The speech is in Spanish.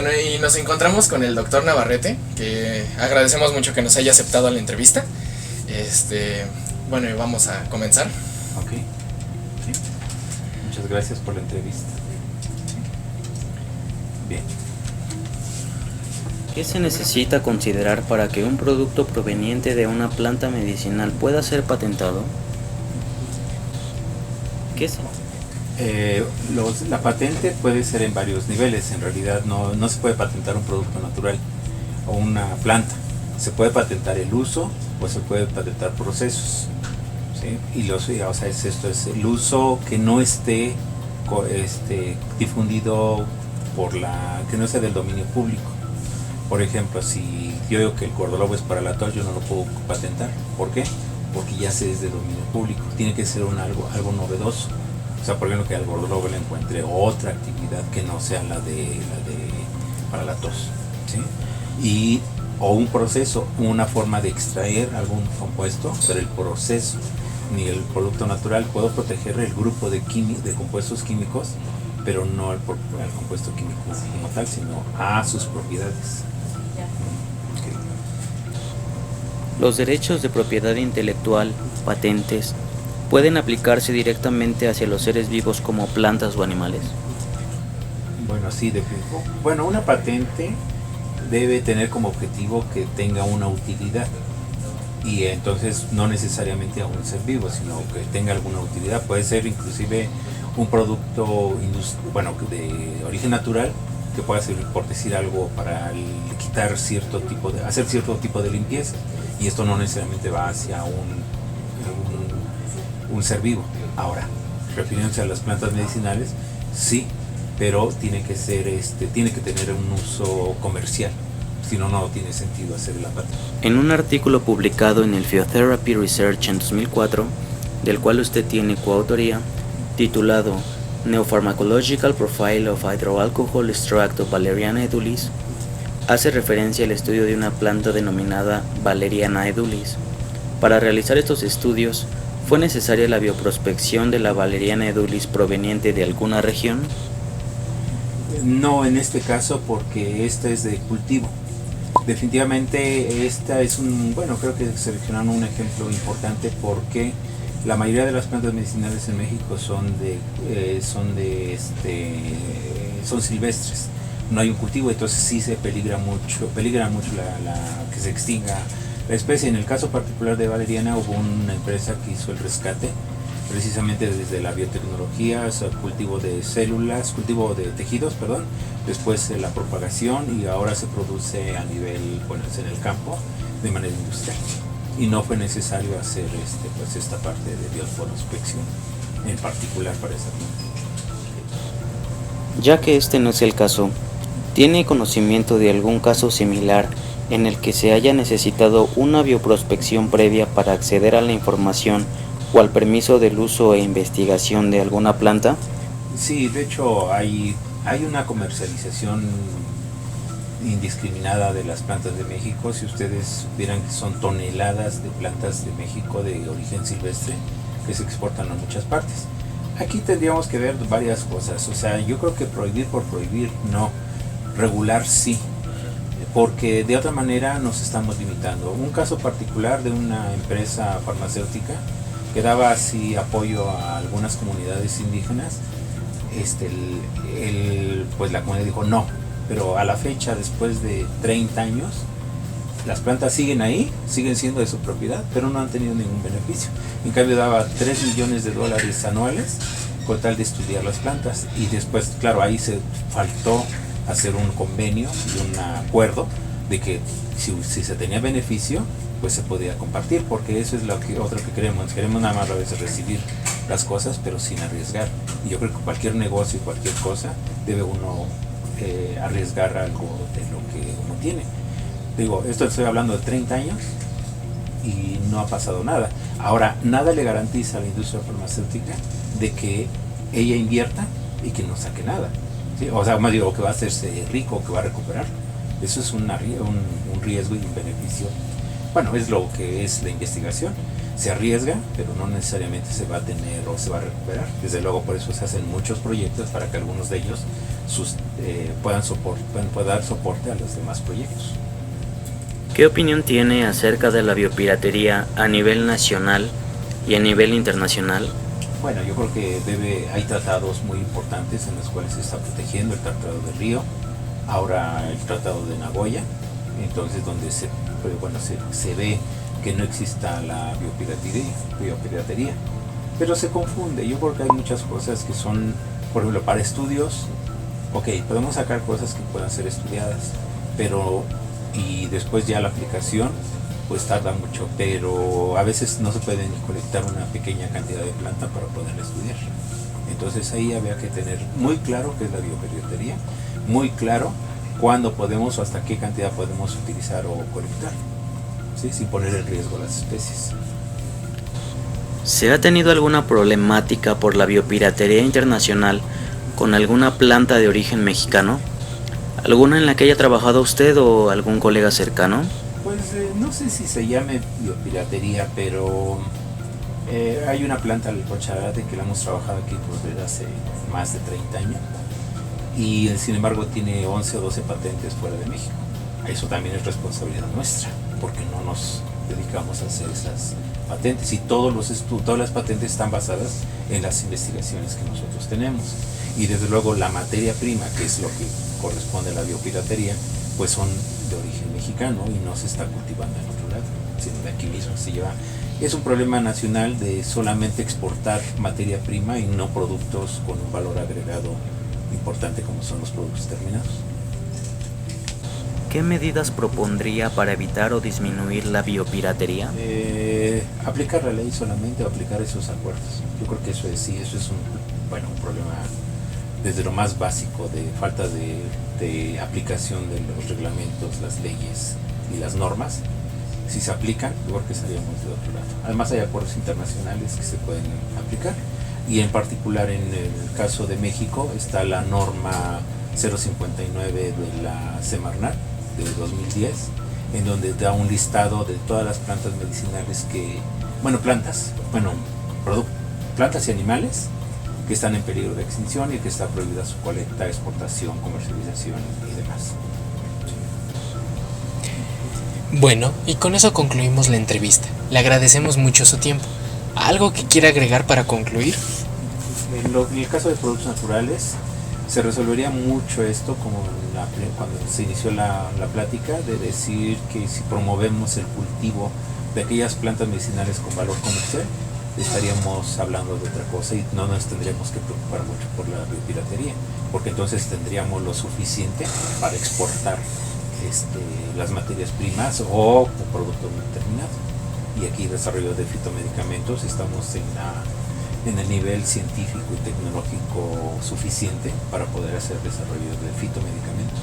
Bueno, y nos encontramos con el doctor Navarrete, que agradecemos mucho que nos haya aceptado la entrevista. Bueno, y vamos a comenzar. Ok, sí. Muchas gracias por la entrevista. Bien. ¿Qué se necesita considerar para que un producto proveniente de una planta medicinal pueda ser patentado? ¿Qué es? La patente puede ser en varios niveles. En realidad no se puede patentar un producto natural o una planta. Se puede patentar el uso o se puede patentar procesos, ¿sí? Y es el uso que no esté difundido que no sea del dominio público. Por ejemplo, si yo digo que el gordolobo es para la tos, yo no lo puedo patentar. ¿Por qué? Porque ya es de dominio público. Tiene que ser algo novedoso. O sea, por ejemplo, que al gordolobo le encuentre otra actividad que no sea la de para la tos, ¿sí? O un proceso, una forma de extraer algún compuesto, pero el proceso ni el producto natural. Puedo proteger el grupo de compuestos químicos, pero no al compuesto químico como tal, sino a sus propiedades. Okay. Los derechos de propiedad intelectual, patentes, ¿pueden aplicarse directamente hacia los seres vivos como plantas o animales? Bueno, sí, bueno, una patente debe tener como objetivo que tenga una utilidad, y entonces no necesariamente a un ser vivo, sino que tenga alguna utilidad. Puede ser inclusive un producto de origen natural que pueda servir, por decir algo, para quitar hacer cierto tipo de limpieza, y esto no necesariamente va hacia un ser vivo. Ahora, refiriéndose a las plantas medicinales, sí, pero tiene que tener un uso comercial, si no tiene sentido hacer la patente. En un artículo publicado en el Phytotherapy Research en 2004, del cual usted tiene coautoría, titulado Neopharmacological Profile of Hydroalcohol Extract of Valeriana edulis, hace referencia al estudio de una planta denominada Valeriana edulis. Para realizar estos estudios, ¿fue necesaria la bioprospección de la Valeriana edulis proveniente de alguna región? No, en este caso, porque esta es de cultivo. Definitivamente esta es creo que seleccionaron un ejemplo importante, porque la mayoría de las plantas medicinales en México son silvestres. No hay un cultivo, entonces sí se peligra mucho que se extinga la especie. En el caso particular de Valeriana, hubo una empresa que hizo el rescate, precisamente desde la biotecnología, cultivo de tejidos, después la propagación, y ahora se produce a nivel, en el campo, de manera industrial. Y no fue necesario hacer esta parte de bioprospección en particular para esa planta. Ya que este no es el caso, ¿tiene conocimiento de algún caso similar en el que se haya necesitado una bioprospección previa para acceder a la información o al permiso del uso e investigación de alguna planta? Sí, de hecho hay una comercialización indiscriminada de las plantas de México. Si ustedes vieran que son toneladas de plantas de México de origen silvestre que se exportan a muchas partes. Aquí tendríamos que ver varias cosas. O sea, yo creo que prohibir por prohibir no, regular sí, porque de otra manera nos estamos limitando. Un caso particular de una empresa farmacéutica que daba así apoyo a algunas comunidades indígenas, pues la comunidad dijo no, pero a la fecha, después de 30 años, las plantas siguen ahí, siguen siendo de su propiedad, pero no han tenido ningún beneficio. En cambio, daba $3 millones anuales con tal de estudiar las plantas, y después, claro, ahí se faltó hacer un convenio y un acuerdo de que si se tenía beneficio, pues se podía compartir, porque eso es otro que queremos nada más a veces recibir las cosas, pero sin arriesgar. Y yo creo que cualquier negocio y cualquier cosa debe uno arriesgar algo de lo que uno tiene. Digo, esto estoy hablando de 30 años y no ha pasado nada. Ahora, nada le garantiza a la industria farmacéutica de que ella invierta y que no saque nada, ¿sí? O sea, más digo, que va a hacerse rico, que va a recuperar. Eso es un riesgo y un beneficio. Bueno, es lo que es la investigación. Se arriesga, pero no necesariamente se va a tener o se va a recuperar. Desde luego, por eso se hacen muchos proyectos, para que algunos de ellos puedan dar soporte a los demás proyectos. ¿Qué opinión tiene acerca de la biopiratería a nivel nacional y a nivel internacional? Bueno, yo creo que hay tratados muy importantes en los cuales se está protegiendo: el Tratado de Río, ahora el Tratado de Nagoya, entonces donde se ve que no exista la biopiratería, pero se confunde. Yo creo que hay muchas cosas que son, por ejemplo, para estudios, podemos sacar cosas que puedan ser estudiadas, y después ya la aplicación pues tarda mucho, pero a veces no se puede ni colectar una pequeña cantidad de planta para poder estudiar. Entonces ahí había que tener muy claro qué es la biopiratería, muy claro cuándo podemos o hasta qué cantidad podemos utilizar o colectar, ¿sí? Sin poner en riesgo las especies. ¿Se ha tenido alguna problemática por la biopiratería internacional con alguna planta de origen mexicano? ¿Alguna en la que haya trabajado usted o algún colega cercano? Pues no sé si se llame biopiratería, pero hay una planta, el Cocharate, que la hemos trabajado aquí desde hace más de 30 años, y sin embargo tiene 11 o 12 patentes fuera de México. Eso también es responsabilidad nuestra, porque no nos dedicamos a hacer esas patentes, y todas las patentes están basadas en las investigaciones que nosotros tenemos. Y desde luego la materia prima, que es lo que corresponde a la biopiratería, pues son de origen mexicano y no se está cultivando en otro lado, sino de aquí mismo se lleva. Es un problema nacional de solamente exportar materia prima y no productos con un valor agregado importante como son los productos terminados. ¿Qué medidas propondría para evitar o disminuir la biopiratería? Aplicar la ley solamente, o aplicar esos acuerdos. Yo creo que eso es un problema desde lo más básico, de falta de aplicación de los reglamentos, las leyes y las normas. Si se aplican, yo creo que estaríamos de otro lado. Además hay acuerdos internacionales que se pueden aplicar, y en particular en el caso de México está la norma 059 de la Semarnat de 2010, en donde da un listado de todas las plantas medicinales plantas y animales que están en peligro de extinción y que está prohibida su colecta, exportación, comercialización y demás. Bueno, y con eso concluimos la entrevista. Le agradecemos mucho su tiempo. ¿Algo que quiera agregar para concluir? En el caso de productos naturales, se resolvería mucho esto, como cuando se inició la plática, de decir que si promovemos el cultivo de aquellas plantas medicinales con valor comercial, estaríamos hablando de otra cosa y no nos tendríamos que preocupar mucho por la biopiratería, porque entonces tendríamos lo suficiente para exportar las materias primas o productos no terminados. Y aquí desarrollo de fitomedicamentos, estamos en el nivel científico y tecnológico suficiente para poder hacer desarrollo de fitomedicamentos.